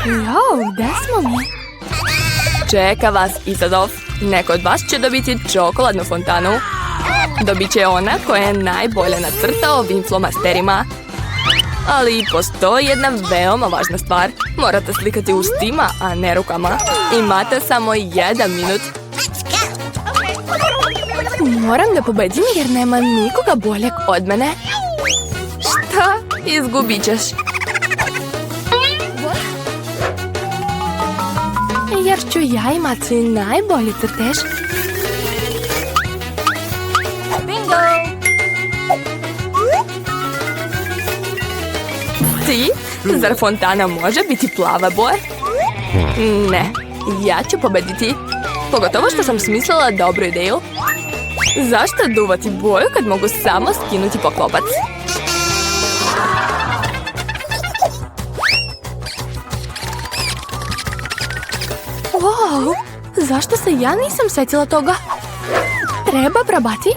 Jo, gde smo mi? Čeka vas izazov. Neko od vas će dobiti čokoladnu fontanu. Dobit će ona koja je najbolje nacrtao ovim flomasterima. Ali postoji jedna veoma važna stvar. Morate slikati ustima, a ne rukama. Imate samo 1 minut. Moram da pobedim jer nema nikoga boljeg od mene. Šta? Izgubit ćeš. Jer ću ja imati najbolji crtež. Bingo! Ti? Zar fontana može biti plava boja? Ne, ja ću pobediti. Pogotovo što sam smislila dobru ideju. Zašto duvati boju kad mogu samo skinuti poklopac? Wow, zašto se ja nisam sjetila toga? Treba probati.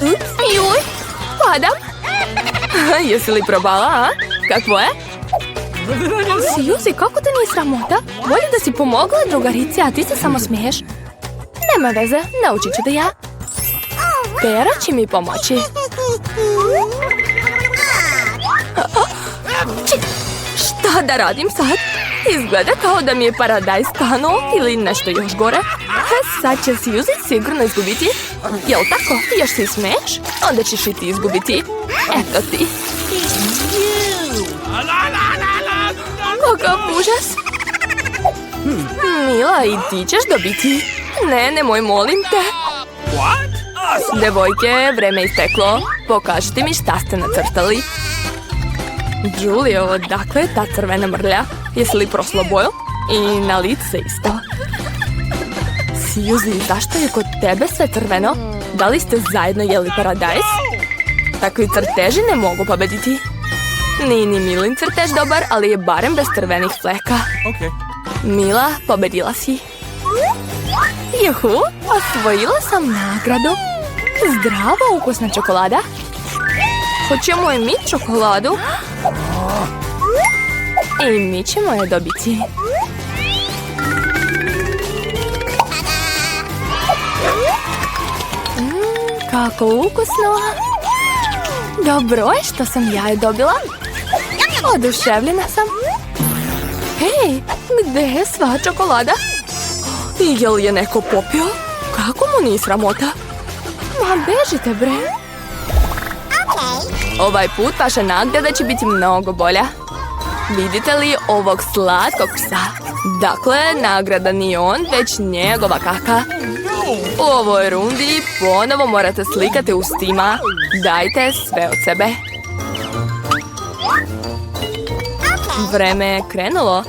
Ups, juj, padam. Jesi li probala, a? Kakvo je? Suzy, kako te nije sramota? Bolje da si pomogla drugarici, a ti se samo smiješ. Nema veze, naučit ću da ja. Pera će mi pomoći. Šta da radim sad? Izgleda kao da mi je paradajz stanuo ili nešto još gore. Sad će Suzy sigurno izgubiti. Jel tako? Još se smiješ? Onda ćeš i ti izgubiti. Eto ti. Kakav užas. Mila, i ti ćeš dobiti. Ne, nemoj, molim te. Devojke, vreme je isteklo. Pokažite mi šta ste nacrtali. Julio, odakle je ta crvena mrlja? Jesi li prosla boju? I na lice isto. Suzy, zašto je kod tebe sve crveno? Da li ste zajedno jeli paradajz? Takvi crteži ne mogu pobediti. Nije ni Milin crtež dobar, ali je barem bez crvenih fleka. Mila, pobedila si. Juhu, osvojila sam nagradu. Zdrava, ukusna čokolada. Hoćemo i mi čokoladu? I mi ćemo je dobiti. Kako ukusno. Dobro je što sam ja je dobila. Oduševljena sam. Hej, gde je sva čokolada? Je li je neko popio? Kako mu nije sramota? Ma bežite, bre. Ovaj put vaša nagrada će biti mnogo bolja. Vidite li ovog slatkog psa? Dakle, nagrada nije on, već njegova kaka. U ovoj rundi ponovo morate slikati ustima. Dajte sve od sebe. Vreme je krenulo.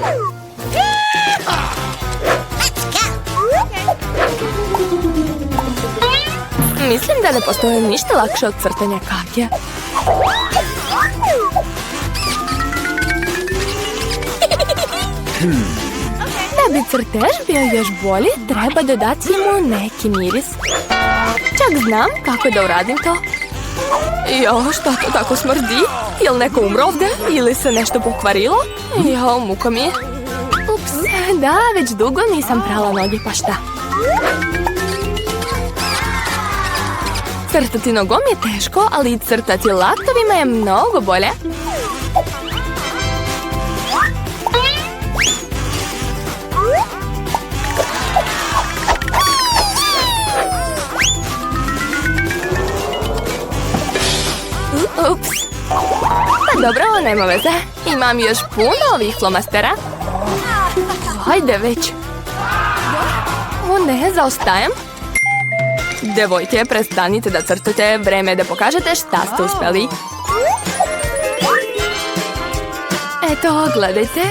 Mislim da ne postoji ništa lakše od crtanja kake. Da bi crtež bio još bolji, treba dodati mu neki miris. Čak znam kako da uradim to. Jo, šta to tako smrdi? Jel neko umro ovde? Ili se nešto pokvarilo? Jo, muka mi je. Ups, da, već dugo nisam prala noge, pa šta? Crtati nogom je teško, ali crtati laktovima je mnogo bolje. Ups. Pa dobro, nema veze. Imam još puno ovih flomastera. Hajde već. O ne, zaostajem. Devojke, prestanite da crtate. Vreme je da pokažete šta ste uspeli. Eto, gledajte.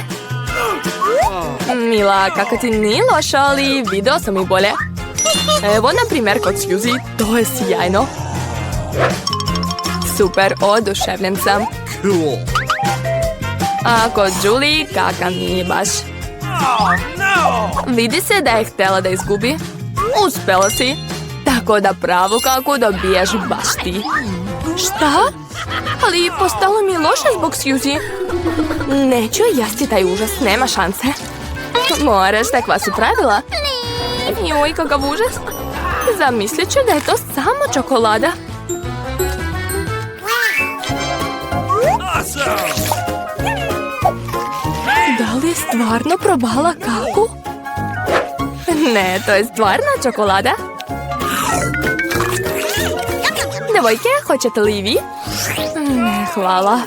Mila, kako ti nije loša, ali video sam i bolje. Evo, na primjer, kod Suzy, to je sjajno. Super, oduševljen sam. A kod Julie, kaka nije baš. Vidi se da je htjela da izgubi. Uspela si. Tako da pravu kaku dobijaš baš ti. Šta? Ali postalo mi je loše zbog Suzy. Neću jesti taj užas, nema šanse. Moraš, takva su pravila. Joj, kakav užas. Zamislit ću da je to samo čokolada. Da li je stvarno probala kaku? Ne, to je stvarna čokolada. Devojke, hoćete li i vi? Ne, hvala.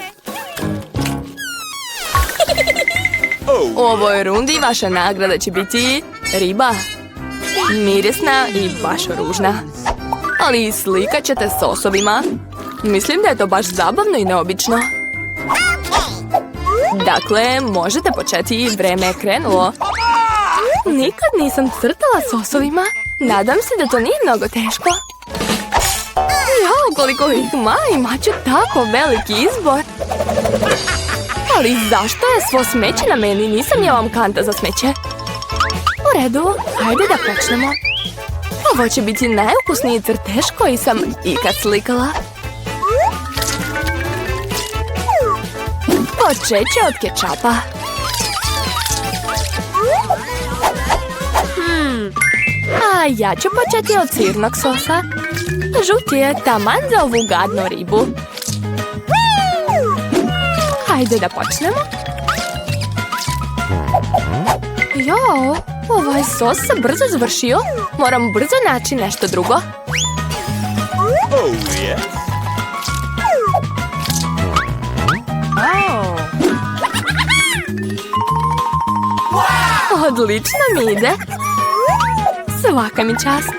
U ovoj rundi vaša nagrada će biti riba. Mirisna i baš ružna. Ali slikat ćete s osobima. Mislim da je to baš zabavno i neobično. Dakle, možete početi, vreme je krenulo. Nikad nisam crtala s osovima. Nadam se da to nije mnogo teško. Jao, koliko ih imat ću tako veliki izbor. Ali zašto je svo smeće na meni? Nisam ja vam kanta za smeće. U redu, hajde da počnemo. Ovo će biti najukusniji crtež koji sam ikad slikala. Počet ću od kečapa. A ja ću početi od sirnog sosa. Žuti je taman za ovu gadnu ribu. Hajde da počnemo. Jao, ovaj sos se brzo završio. Moram brzo naći nešto drugo. Odlično mi ide. Svaka mi čast.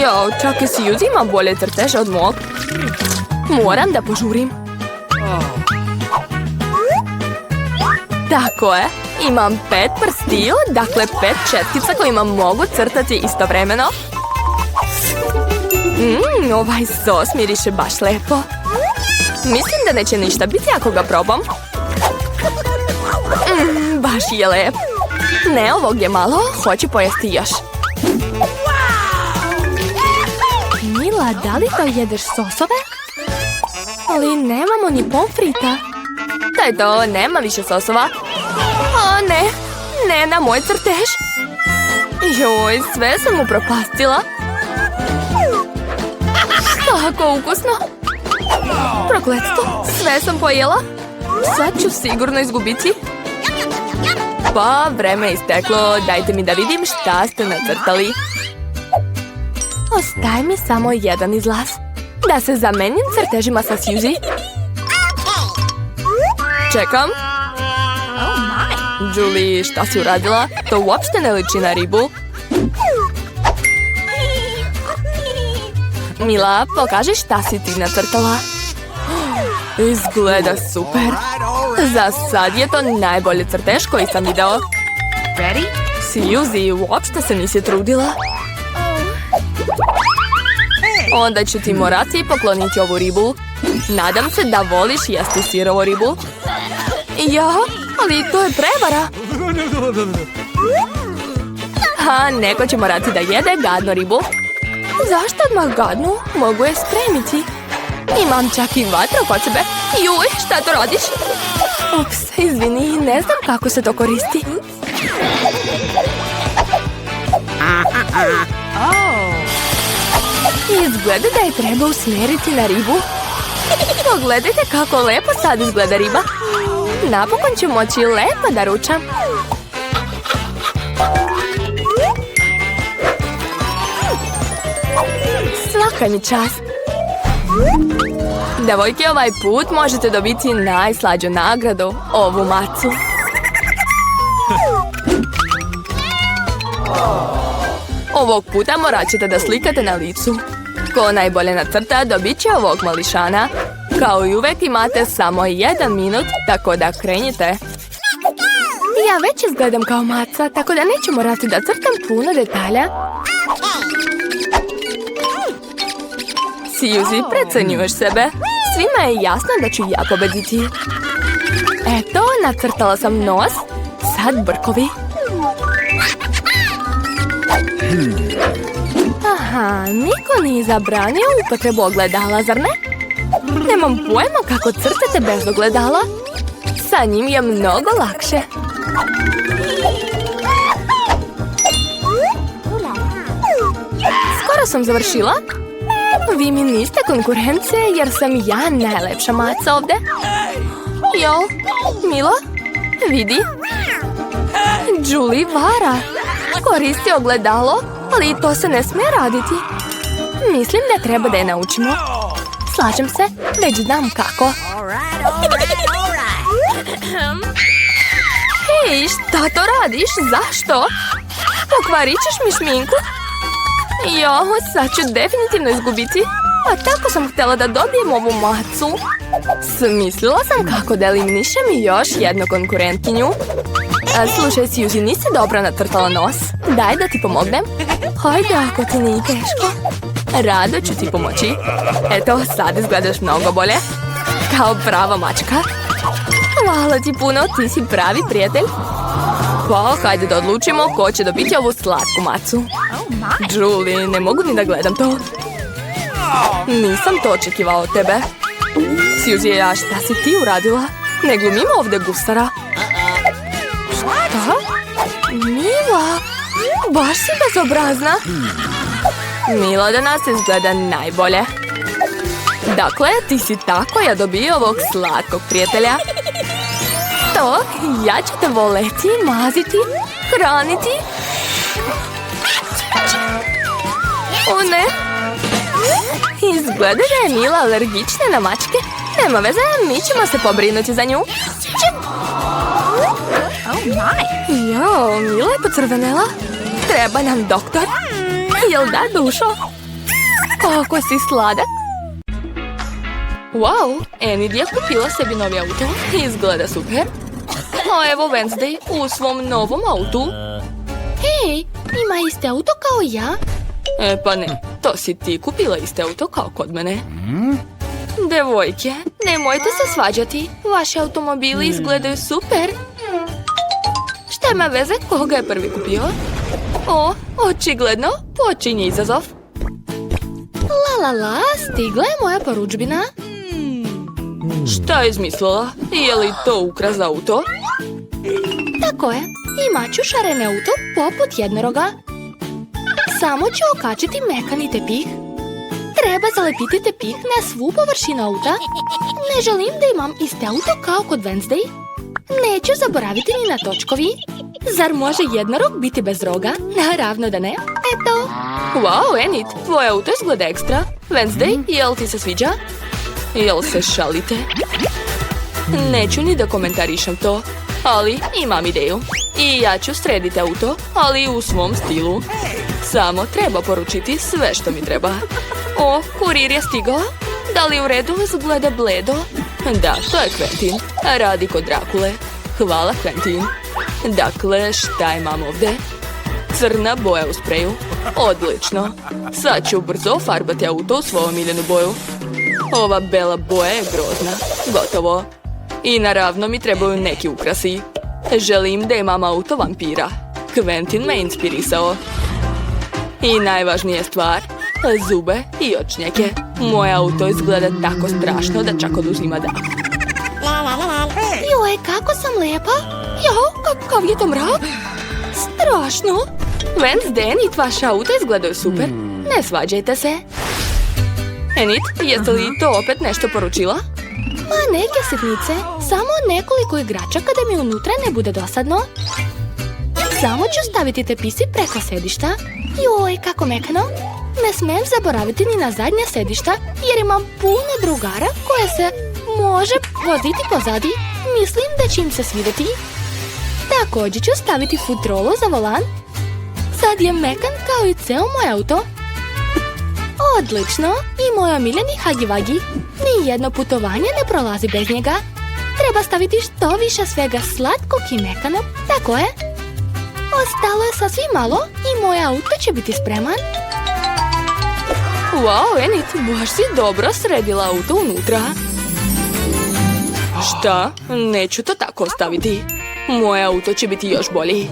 Jao, čak i Suzy ima bolje crteže od mog. Moram da požurim. Tako je. Imam 5 prstiju, dakle 5 četkica kojima mogu crtati istovremeno. Ovaj sos miriše baš lepo. Mislim da neće ništa biti ako ga probam. Baš je lep. Ne, ovog je malo, hoću pojesti još. Mila, da li to jedeš sosove? Ali nemamo ni pomfrita. To je to, nema više sosova. O ne, ne na moj crtež. Joj, sve sam upropastila. Tako ukusno. Prokletstvo, sve sam pojela. Sad ću sigurno izgubiti. Pa, vreme je isteklo, dajte mi da vidim šta ste nacrtali. Ostaje mi samo jedan izlaz. Da se zamenim crtežima sa Suzy. Čekam. Julie, šta si uradila? To uopšte ne liči na ribu. Mila, pokaži šta si ti nacrtala. Izgleda super. Za sad je to najbolji crtež koji sam video. Suzy, uopšte se nisi trudila. Onda ću ti morati pokloniti ovu ribu. Nadam se da voliš jesti sirovu ribu. Ja, ali to je prevara. A neko će morati da jede gadnu ribu. Zašto odmah gadnu? Mogu je spremiti. Imam čak i vatru kod sebe. Juj, šta to radiš? Ups, izvini, ne znam kako se to koristi. Izgleda da je treba usmjeriti na ribu. Pogledajte kako lepo sad izgleda riba. Napokon ću moći lepo da ručam. Svaka mi čast. Devojke, ovaj put možete dobiti najslađu nagradu, ovu macu. Ovog puta morat ćete da slikate na licu. Ko najbolje nacrta dobit će ovog mališana. Kao i uvek imate samo 1 minut, tako da krenite. Ja već izgledam kao maca, tako da neću morati da crtam puno detalja. Suzy, precenjuješ sebe. Svima je jasno da ću ja pobediti. Eto, nacrtala sam nos. Sad brkovi. Aha, niko nije zabranio upotrebu ogledala, zar ne? Nemam pojma kako crtate bez ogledala. Sa njim je mnogo lakše. Skoro sam završila. Vi mi niste konkurencije jer sam ja najlepša maca ovdje. Jo, Milo, vidi. Julie vara. Koristi ogledalo, ali to se ne smije raditi. Mislim da treba da je naučimo. Slažem se, već znam kako. Hej, šta to radiš? Zašto? Pokvarit ćeš mi šminku? Jo, sad ću definitivno izgubiti. A tako sam htjela da dobijem ovu macu. Smislila sam kako da eliminišem još jednu konkurentkinju. Slušaj, Suzy, nisi dobro natrtala nos. Daj da ti pomognem. Hajde, ako ti nije teško. Rado ću ti pomoći. Eto, sad izgledaš mnogo bolje. Kao prava mačka. Hvala ti puno, ti si pravi prijatelj. Pa, hajde da odlučimo ko će dobiti ovu slatku macu. Julie, ne mogu ni da gledam to. Nisam to očekivao od tebe. Suzy, a šta si ti uradila? Ne glumimo ovdje gusara. Šta? Mila, baš si bezobrazna. Mila danas izgleda najbolje. Dakle, ti si ta koja dobije ovog slatkog prijatelja. To, ja ću te voleti, maziti, hraniti. O ne. Izgleda da je Mila alergična na mačke. Nema veze, mi ćemo se pobrinuti za nju. Jo, Mila je pocrvenela. Treba nam doktor. Jel da, dušo? Kako si sladak. Wow, Enid je kupila sebi novi auto. Izgleda super. A evo Wednesday u svom novom autu. Hej, ima isti auto kao ja. Pa ne, to si ti kupila isti auto kao kod mene. Devojke, nemojte se svađati. Vaši automobili izgledaju super. Šta ima veze koga je prvi kupio? O, očigledno počinje izazov. La, stigla je moja poručbina. Šta je izmislila? Je li to ukras za auto? Tako je, imat ću šareni auto poput jednoroga. Samo ću okačiti mekani tepih. Treba zalepiti tepih na svu površinu auta. Ne želim da imam isti auto kao kod Wednesday. Neću zaboraviti ni na točkovi. Zar može jednorog biti bez roga? Naravno da ne. Eto. Wow, Enid, tvoj auto izgleda ekstra. Wednesday, jel ti se sviđa? Jel se šalite? Neću ni da komentarišem to, ali imam ideju. I ja ću srediti auto, ali u svom stilu. Samo treba poručiti sve što mi treba. O, kurir je stigao. Da li u redu izgleda bledo? Da, to je Quentin. Radi kod Drakule. Hvala, Quentin. Dakle, šta imam ovdje? Crna boja u spreju. Odlično. Sad ću brzo farbati auto u svoju omiljenu boju. Ova bela boja je grozna. Gotovo. I naravno mi trebaju neki ukrasi. Želim da imam auto vampira. Quentin me inspirisao. I najvažnija stvar, zube i očnjake. Moj auto izgleda tako strašno da čak oduzima dah. Joj, kako sam lijepa. Jo, kakav je to mrak. Strašno. Wednesday, Enid, vaša auto izgledaju super. Ne svađajte se. Enid, jeste li to opet nešto poručila? Ma neke sitnice. Samo nekoliko igračaka da mi unutra ne bude dosadno. Samo ću staviti tepisi preko sedišta. Joj, kako mekano. Ne smijem zaboraviti ni na zadnje sedišta, jer imam puno drugara koje se može voziti pozadi. Mislim da će im se svidjeti. Također ću staviti futrolo za volan. Sad je mekan kao i ceo moj auto. Odlično. I moj omiljeni hagi-vagi. Nijedno putovanje ne prolazi bez njega. Treba staviti što više svega slatkog i mekanog. Tako je. Ostalo je sasvim malo i moj auto će biti spreman. Wow, Enid, baš si dobro sredila auto unutra. Šta? Neću to tako ostaviti. Moj auto će biti još bolji.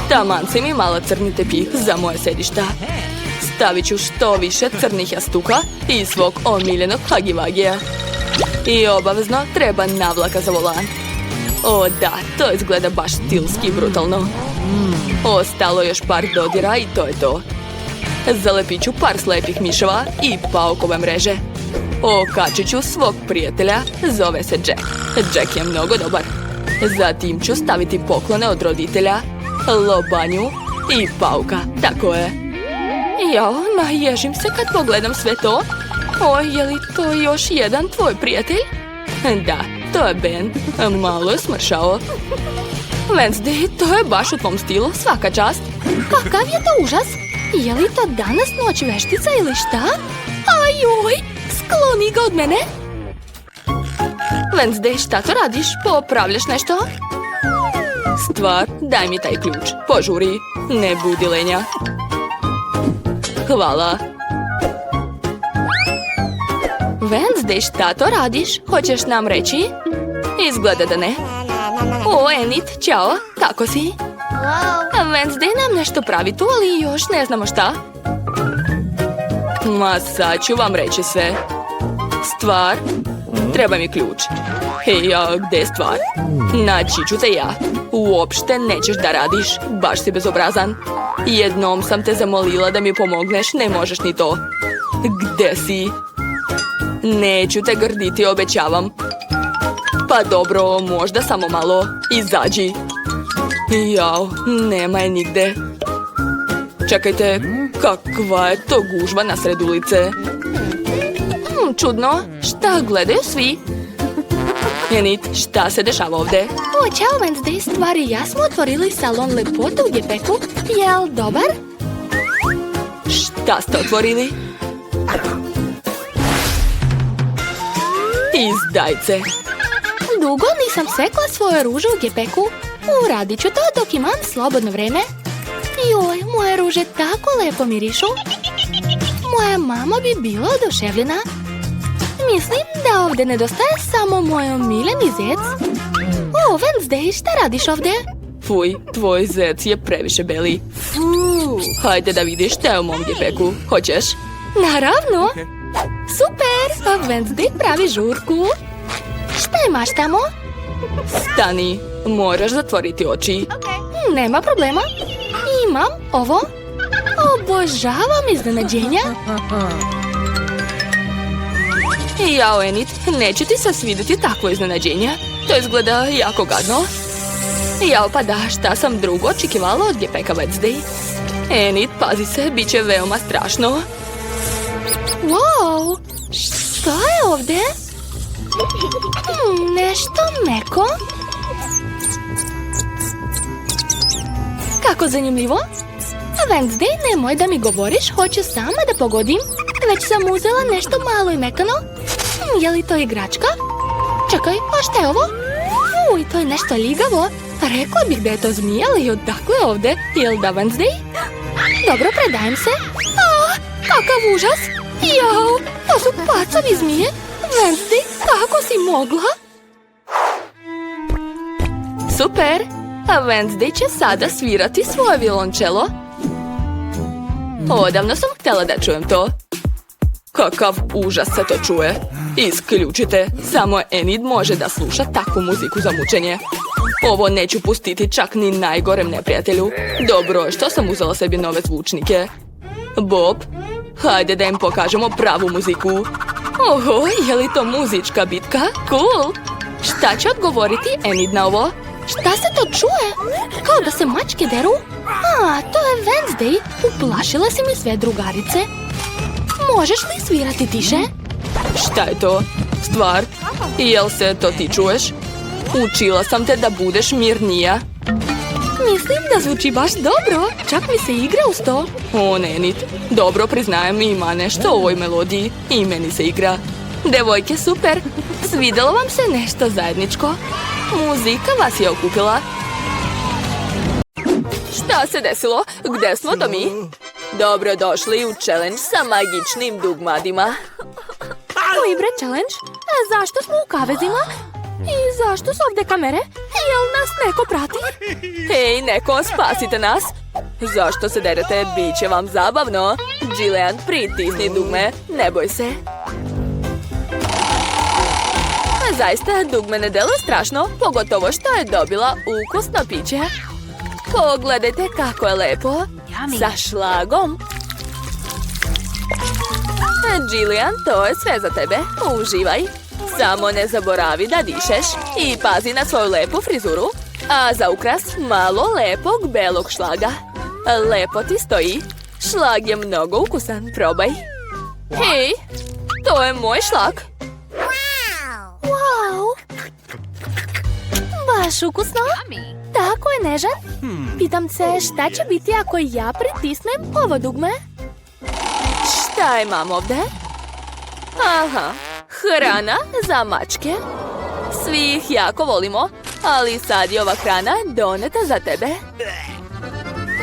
Taman si mi malo crni tepih za moje sedišta. stavit ću što više crnih jastuka i svog omiljenog hagivagija. I obavezno treba navlaka za volan. O da, to izgleda baš stilski i brutalno. Ostalo još par dodira i to je to. Zalepit ću par slepih miševa i paukove mreže. Okačit ću svog prijatelja, zove se Jack. Jack je mnogo dobar. Zatim ću staviti poklone od roditelja, lobanju i pauka, tako je. Jao, naježim se kad pogledam sve to. Oj, je li to još jedan tvoj prijatelj? Da, to je Ben. Malo je smršao. Wednesday, to je baš u tvom stilu, svaka čast. Kakav je to užas? Je li to danas noć veštica ili šta? Ajoj, skloni ga od mene. Wednesday, šta to radiš? Popravljaš nešto? Stvar, daj mi taj ključ. Požuri. Ne budi lenja. Hvala. Wednesday, šta to radiš? Hoćeš nam reći? Izgleda da ne. O, Enid, ćao. Kako si? Wednesday nam nešto pravi tu, ali još ne znamo šta. Ma sad ću vam reći sve. Stvar, treba mi ključ. Hej, a gdje je stvar? Naći ću te ja. Uopšte nećeš da radiš, baš si bezobrazan. Jednom sam te zamolila da mi pomogneš, ne možeš ni to. Gde si? Neću te grditi, obećavam. Pa dobro, možda samo malo. Izađi. Jao, nema je nigde. Čekajte, kakva je to gužva nasred ulice? Čudno, šta gledaju svi? Enid, šta se dešava ovde? O, čao Wednesday, stvari ja smo otvorili salon lepote u Gepeku. Jel dobar? Šta ste otvorili? Izdajce. Dugo nisam sekla svoje ruže u Gepeku. Uradit ću to dok imam slobodno vreme. Joj, moje ruže tako lepo mirišu. Moja mama bi bila oduševljena. Mislim da ovdje nedostaje samo moj omiljeni zec. O, Wednesday, šta radiš ovdje? Fuj, tvoj zec je previše beli. Hajde da vidiš šta je u mom Gepeku. Hoćeš? Naravno. Super, a Wednesday pravi žurku. Šta imaš tamo? Stani, moraš zatvoriti oči. Nema problema. Imam ovo. Obožavam iznenađenja. Jao, Enid, neće ti se svidjeti takvo iznenađenje. To izgleda jako gadno. Jao, pa da, šta sam drugo očekivala od Gepeka Wednesday? Enid, pazi se, bit će veoma strašno. Wow, šta je ovdje? Nešto meko. Kako zanimljivo. Wednesday, nemoj da mi govoriš, hoću sama da pogodim. Već sam uzela nešto malo i mekano. Je li to igračka? Čekaj, a šta je ovo? Uj, to je nešto ligavo. Rekla bih da je to zmija, ali odakle je ovdje? Jel da, Wednesday? Dobro, predajem se. Kakav užas! Jao, to su pacovi zmije. Wednesday, kako si mogla? Super! A Wednesday će sada svirati svoje violončelo. Odavno sam htjela da čujem to. Kakav užas se to čuje. Isključite, samo Enid može da sluša takvu muziku za mučenje. Ovo neću pustiti čak ni najgorem neprijatelju. Dobro, što sam uzela sebi nove zvučnike? Bob, hajde da im pokažemo pravu muziku. Oho, je li to muzička bitka? Cool! Šta će odgovoriti Enid na ovo? Šta se to čuje? Kao da se mačke deru? To je Wednesday. Uplašila si mi sve drugarice. Možeš li svirati tiše? Šta je to? Stvar? Jel se to ti čuješ? Učila sam te da budeš mirnija. Mislim da zvuči baš dobro. Čak mi se igra uz to. O, Enid. Dobro, priznajem, ima nešto u ovoj melodiji. I meni se igra. Devojke, super. Svidjelo vam se nešto zajedničko? Muzika vas je okupila. Šta se desilo? Gde smo to mi? Dobrodošli u challenge sa magičnim dugmadima. Libre challenge? Zašto smo u kavezima? I zašto su ovdje kamere? Jel nas neko prati? Hej, neko, spasite nas. Zašto se derete? Biće vam zabavno. Jillian, pritisni dugme. Ne boj se. Zaista, dugme ne deluje strašno, pogotovo što je dobila ukusno piće. Pogledajte kako je lepo. Sa šlagom. Jillian, to je sve za tebe. Uživaj. Samo ne zaboravi da dišeš. I pazi na svoju lepu frizuru. A za ukras malo lepog belog šlaga. Lepo ti stoji. Šlag je mnogo ukusan. Probaj. Hej, to je moj šlag. Wow! Baš ukusno. Tako je nežan. Pitam se šta će biti ako ja pritisnem ovo dugme? Šta imam ovdje? Aha, hrana za mačke. Svi ih jako volimo, ali sad je ova hrana doneta za tebe.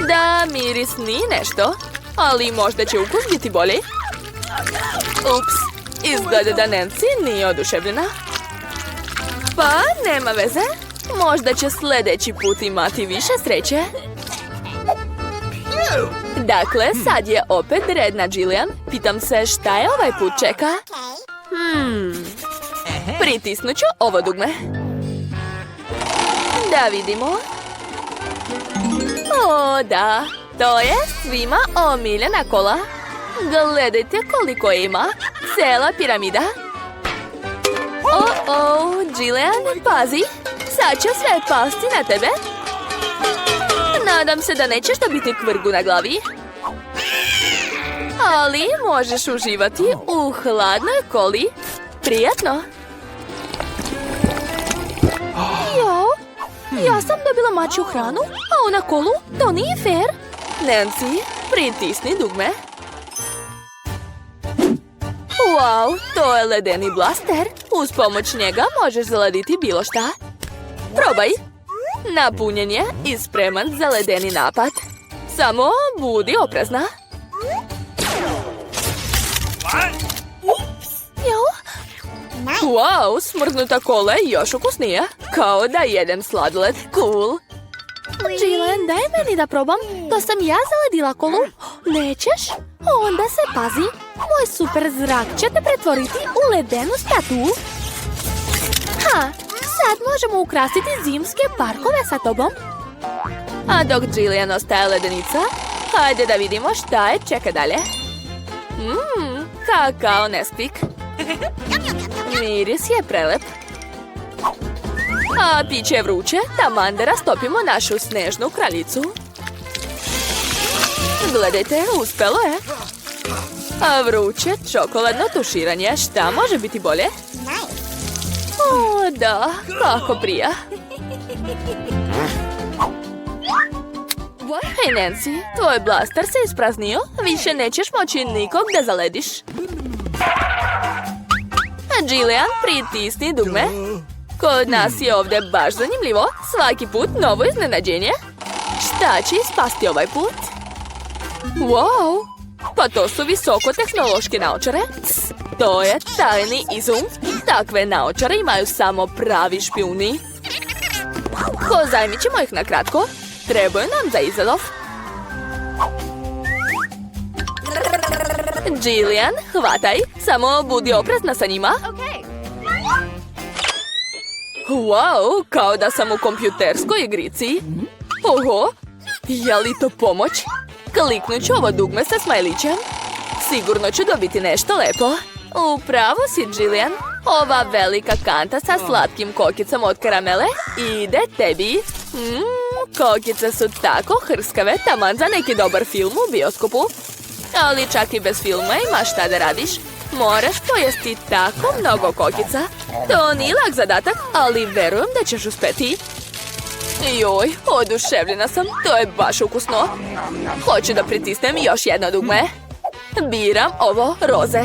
Da, miris nije nešto, ali možda će ukus biti bolji. Ups, izgleda da Nancy nije oduševljena. Pa, nema veze. Možda će sljedeći put imati više sreće. Dakle, sad je opet red na Jillian. Pitam se šta je ovaj put čeka. Pritisnut ću ovo dugme. Da vidimo. O, da. To je svima omiljena kola. Gledajte koliko ima. Cijela piramida. Jillian, pazi. Sad će sve pasti na tebe. Nadam se da nećeš dobiti kvrgu na glavi. Ali možeš uživati u hladnoj koli. Prijatno. Jo, ja sam dobila mačju hranu, a ona kolu? To nije fair. Nancy, pritisni dugme. Wow, to je ledeni blaster. Uz pomoć njega možeš zaladiti bilo šta. Probaj. Napunjen je i spreman za ledeni napad. Samo budi oprezna. Wow, smrznuta kola je još ukusnija. Kao da jedem sladoled. Cool. Jillian, daj meni da probam. To sam ja zaledila kolu. Nećeš? Onda se pazi. Moj super zrak će te pretvoriti u ledenu statu. Sad možemo ukrasiti zimske parkove sa tobom. A dok Jillian ostaje ledenica, hajde da vidimo šta je čeka dalje. Kakao Nesquik. Miris je prelep. A piće je vruće, taman da rastopimo našu snežnu kraljicu. Gledajte, uspelo je. A vruće čokoladno tuširanje, šta može biti bolje? O, da, kako prija. Hej, Nancy, tvoj blaster se ispraznio. Više nećeš moći nikog da zalediš. Jillian, pritisni dugme. Kod nas je ovdje baš zanimljivo. Svaki put novo iznenađenje. Šta će ispasti ovaj put? Wow, pa to su visokotehnološke naočare. To je tajni izum. Takve naočare imaju samo pravi špijuni. Pozajmit ćemo ih na kratko. Trebaju nam za izadov. Jillian, hvataj. Samo budi oprezna sa njima. Wow, kao da sam u kompjuterskoj igrici. Oho, je li to pomoć? Kliknut ću ovo dugme sa smajlićem. Sigurno ću dobiti nešto lepo. Upravo si, Jillian. Ova velika kanta sa slatkim kokicama od karamele ide tebi. Kokice su tako hrskave, taman za neki dobar film u bioskopu. Ali čak i bez filma imaš šta da radiš. Moraš pojesti tako mnogo kokica. To nije lak zadatak, ali verujem da ćeš uspeti. Joj, oduševljena sam, to je baš ukusno. Hoću da pritisnem još jedno dugme. Biram ovo roze.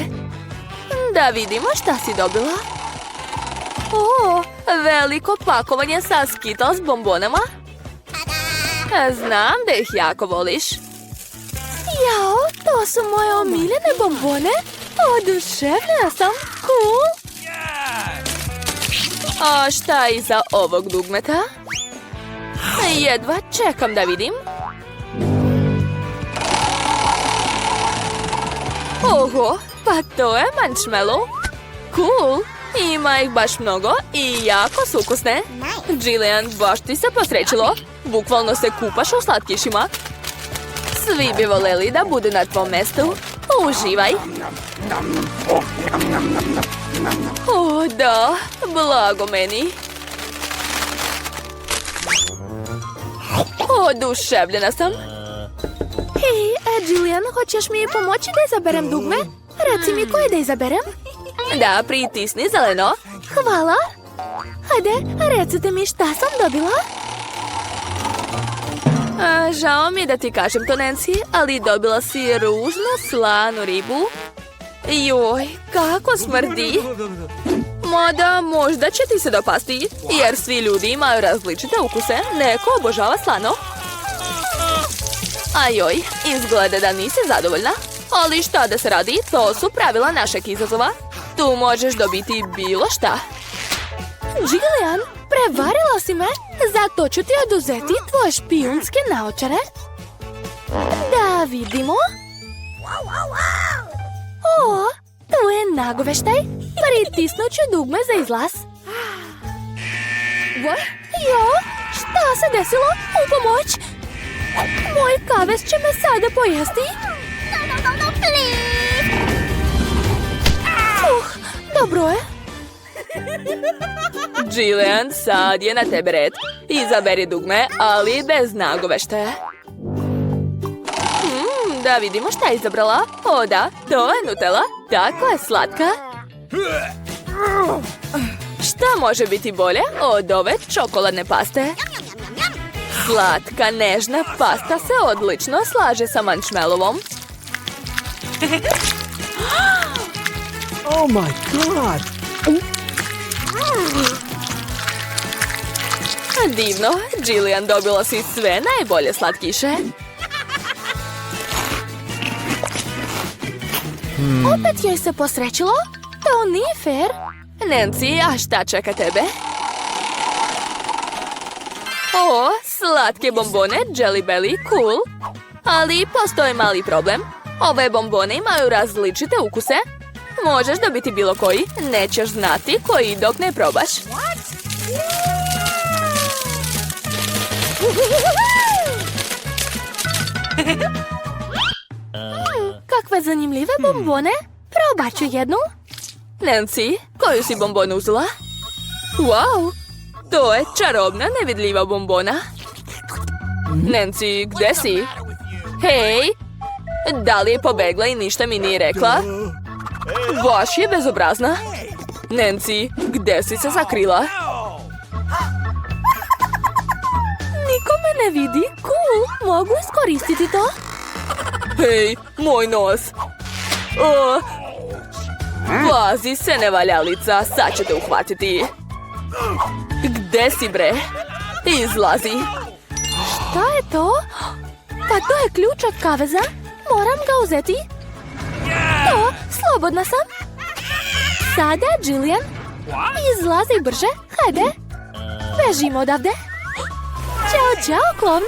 Da vidimo šta si dobila. O, veliko pakovanje sa Skittles bombonama. Znam da ih jako voliš. Jao, to su moje omiljene bombone. Oduševljena sam. Cool. A šta iza ovog dugmeta? Jedva čekam da vidim. Oho, pa to je marshmallow. Cool. Ima ih baš mnogo i jako su ukusne. Jillian, baš ti se posrećilo. Bukvalno se kupaš u slatkišima. Svi bi voljeli da budu na tvom mjestu. Uživaj. O, da, blago meni. Oduševljena sam. Hej, Jillian, hoćeš mi pomoći da izaberem dugme? Reci mi koje da izaberem? Da, pritisni zeleno. Hvala. Hajde, recite mi šta sam dobila? Žao mi je da ti kažem to, Nancy, ali dobila si ružnu slanu ribu. Joj, kako smrdi. Mada, možda će ti se dopasti, jer svi ljudi imaju različite ukuse. Neko obožava slano. Ajoj, izgleda da nisi zadovoljna. Ali šta da se radi, to su pravila našeg izazova. Tu možeš dobiti bilo šta. Jillian, prevarila si me, zato ću ti oduzeti tvoje špijunske naočare. Da vidimo. O, tu je nagoveštaj. Pritisnut ću dugme za izlaz. Jo, šta se desilo? U pomoć! Moj kavez će me sada pojesti. Dobro je. Jillian, sad je na tebe red. Izaberi dugme, ali bez nagoveštaja. Da vidimo šta je izabrala. O da, to je Nutella. Tako je slatka. Šta može biti bolje od ove čokoladne paste? Slatka, nežna pasta se odlično slaže sa marshmallowom. Oh my god! Divno, Jillian, dobila si sve najbolje slatkiše. Opet joj se posrećilo? To nije fair. Nancy, a šta čeka tebe? O, slatke bombone, Jelly Belly, cool. Ali postoji mali problem. Ove bombone imaju različite ukuse. Možeš dobiti bilo koji, nećeš znati koji dok ne probaš. Kakve zanimljive bombone. Probat ću jednu. Nancy, koju si bombonu uzela? Wow, to je čarobna nevidljiva bombona. Nancy, gde si? Hej, da li je pobegla i ništa mi nije rekla? Baš je bezobrazna. Nancy, gde si se sakrila? Niko me ne vidi. Cool, mogu iskoristiti to? Hej, moj nos. Pazi se, nevaljalica, sad ću te uhvatiti. Gde si, bre? Izlazi. Šta je to? Pa to je ključ od kaveza. Moram ga uzeti. To, slobodna sam. Sada, Jillian, izlazi brže. Hajde. Bežimo odavde. Ćao, čao, klovn.